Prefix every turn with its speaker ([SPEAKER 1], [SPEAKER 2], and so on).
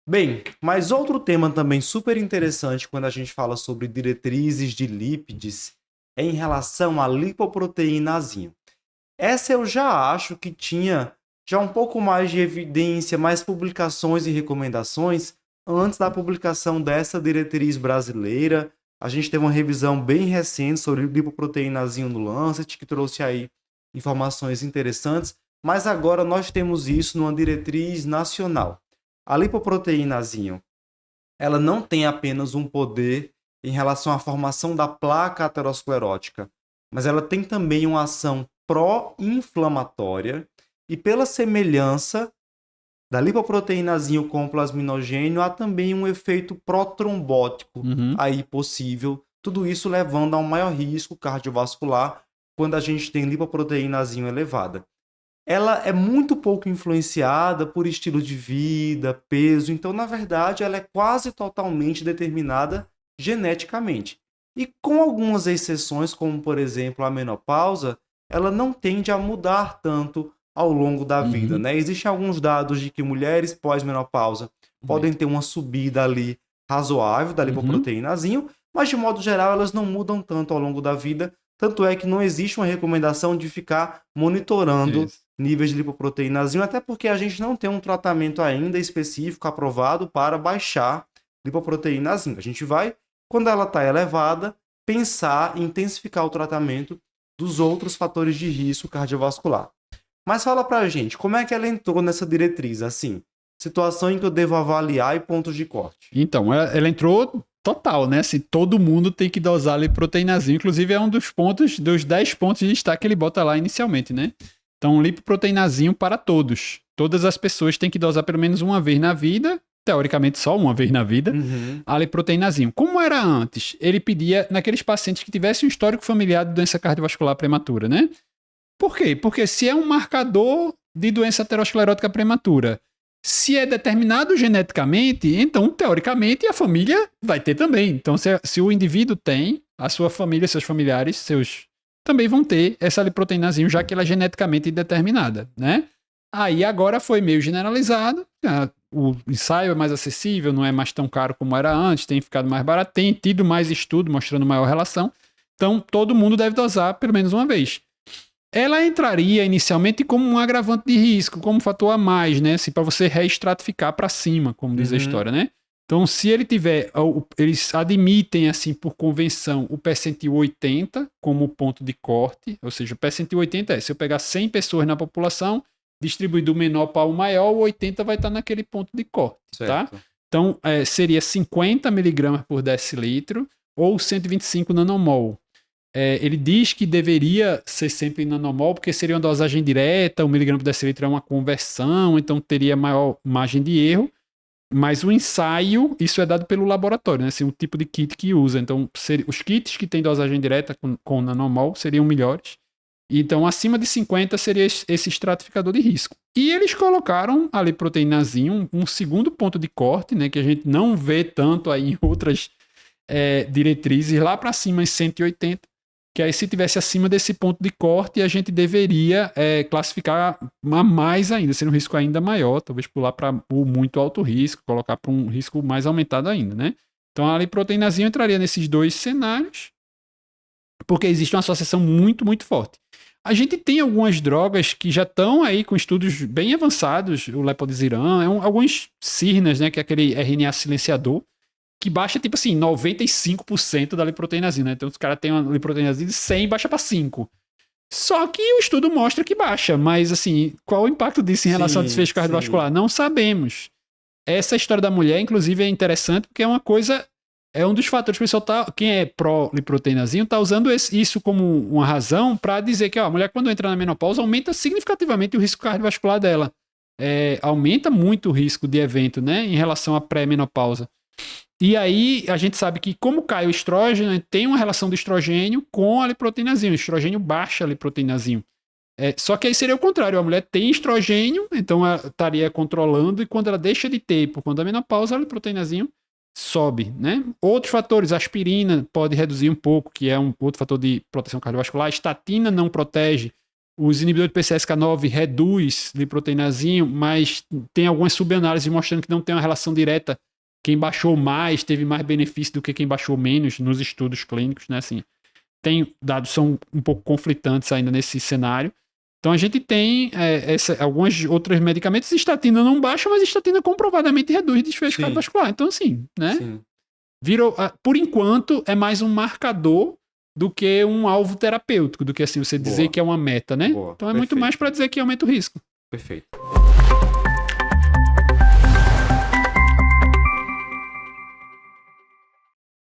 [SPEAKER 1] Bem, mas outro tema também super interessante quando a gente fala sobre diretrizes de lípides é em relação à lipoproteínazinha. Essa eu já acho que tinha já um pouco mais de evidência, mais publicações e recomendações antes da publicação dessa diretriz brasileira. A gente teve uma revisão bem recente sobre lipoproteínazinho no Lancet, que trouxe aí informações interessantes, mas agora nós temos isso numa diretriz nacional. A lipoproteínazinho, ela não tem apenas um poder em relação à formação da placa aterosclerótica, mas ela tem também uma ação pró-inflamatória e pela semelhança da lipoproteínazinho com o plasminogênio, há também um efeito protrombótico
[SPEAKER 2] Uhum.
[SPEAKER 1] aí possível, tudo isso levando a um maior risco cardiovascular quando a gente tem lipoproteínazinho elevada. Ela é muito pouco influenciada por estilo de vida, peso, então, na verdade, ela é quase totalmente determinada geneticamente. E com algumas exceções, como por exemplo a menopausa, ela não tende a mudar tanto ao longo da vida,
[SPEAKER 2] Uhum.
[SPEAKER 1] né? Existem alguns dados de que mulheres pós-menopausa podem ter uma subida ali razoável da
[SPEAKER 2] Uhum.
[SPEAKER 1] lipoproteínazinho, mas de modo geral elas não mudam tanto ao longo da vida, tanto é que não existe uma recomendação de ficar monitorando
[SPEAKER 2] Isso.
[SPEAKER 1] níveis de lipoproteínazinho, até porque a gente não tem um tratamento ainda específico aprovado para baixar lipoproteínazinho. A gente vai, quando ela está elevada, pensar em intensificar o tratamento dos outros fatores de risco cardiovascular. Mas fala pra gente, como é que ela entrou nessa diretriz? Assim, situação em que eu devo avaliar e pontos de corte.
[SPEAKER 2] Então, ela entrou total, né? Assim, todo mundo tem que dosar ali proteínazinho. Inclusive, é um dos pontos, dos 10 pontos de destaque que ele bota lá inicialmente, né? Então, lipoproteinazinho para todos. Todas as pessoas têm que dosar pelo menos uma vez na vida, teoricamente só uma vez na vida,
[SPEAKER 1] Uhum.
[SPEAKER 2] a lipoproteinazinho. Como era antes? Ele pedia naqueles pacientes que tivessem um histórico familiar de doença cardiovascular prematura, né? Por quê? Porque se é um marcador de doença aterosclerótica prematura, se é determinado geneticamente, então, teoricamente, a família vai ter também. Então, se o indivíduo tem, a sua família, seus familiares, seus também vão ter essa liproteínazinha, já que ela é geneticamente determinada, né? Aí agora foi meio generalizado, o ensaio é mais acessível, não é mais tão caro como era antes, tem ficado mais barato, tem tido mais estudo mostrando maior relação. Então, todo mundo deve dosar pelo menos uma vez. Ela entraria inicialmente como um agravante de risco, como um fator a mais, né? Assim, para você reestratificar para cima, como diz a
[SPEAKER 1] Uhum.
[SPEAKER 2] história, né? Então, se ele tiver, eles admitem, assim, por convenção, o percentil 80 como ponto de corte, ou seja, o percentil 80 é, se eu pegar 100 pessoas na população, distribuir do menor para o maior, o 80 vai estar naquele ponto de corte, tá?
[SPEAKER 1] Certo.
[SPEAKER 2] Então, seria 50 miligramas por decilitro ou 125 nanomol. Ele diz que deveria ser sempre nanomol, porque seria uma dosagem direta, o miligrama por decilitro é uma conversão, então teria maior margem de erro. Mas o ensaio, isso é dado pelo laboratório, né? Assim, o tipo de kit que usa. Então, os kits que têm dosagem direta com nanomol seriam melhores. Então, acima de 50 seria esse estratificador de risco. E eles colocaram ali proteínazinho, um segundo ponto de corte, né? Que a gente não vê tanto aí em outras diretrizes, lá para cima em 180, que aí se tivesse acima desse ponto de corte, a gente deveria classificar a mais ainda, sendo um risco ainda maior, talvez pular para o muito alto risco, colocar para um risco mais aumentado ainda, né? Então a liproteinazinha entraria nesses dois cenários, porque existe uma associação muito, muito forte. A gente tem algumas drogas que já estão aí com estudos bem avançados, o lepodisiran, alguns Sirnas, né, que é aquele RNA silenciador, que baixa, tipo assim, 95% da liproteinazinha, né? Então, os caras têm uma liproteinazinha de 100 e baixa para 5. Só que o estudo mostra que baixa, mas assim, qual o impacto disso em relação ao
[SPEAKER 1] Sim,
[SPEAKER 2] desfecho
[SPEAKER 1] sim.
[SPEAKER 2] cardiovascular? Não sabemos. Essa história da mulher, inclusive, é interessante porque é uma coisa, é um dos fatores que o pessoal tá, quem é pró-liproteinazinho tá usando isso como uma razão para dizer que ó, a mulher quando entra na menopausa aumenta significativamente o risco cardiovascular dela. Aumenta muito o risco de evento, né, em relação à pré-menopausa. E aí a gente sabe que como cai o estrógeno, tem uma relação do estrogênio com a liproteinazinho. O estrogênio baixa a liproteinazinho. Só que aí seria o contrário. A mulher tem estrogênio, então ela estaria controlando, e quando ela deixa de ter por conta da menopausa, a liproteinazinho sobe, né? Outros fatores, aspirina pode reduzir um pouco, que é um outro fator de proteção cardiovascular. A estatina não protege. os inibidores de PCSK9 reduz lipoproteínazinho, mas tem algumas subanálises mostrando que não tem uma relação direta. Quem baixou mais teve mais benefício do que quem baixou menos nos estudos clínicos, né? Assim, tem dados são um pouco conflitantes ainda nesse cenário. Então a gente tem alguns outros medicamentos, estatina não baixa, mas estatina comprovadamente reduz desfecho
[SPEAKER 1] Sim.
[SPEAKER 2] cardiovascular. Então assim, né?
[SPEAKER 1] Sim.
[SPEAKER 2] Virou, por enquanto, é mais um marcador do que um alvo terapêutico, do que assim você dizer
[SPEAKER 1] Boa.
[SPEAKER 2] que é uma meta, né?
[SPEAKER 1] Boa.
[SPEAKER 2] Então é muito mais
[SPEAKER 1] Perfeito.
[SPEAKER 2] para dizer que aumenta o risco.
[SPEAKER 1] Perfeito.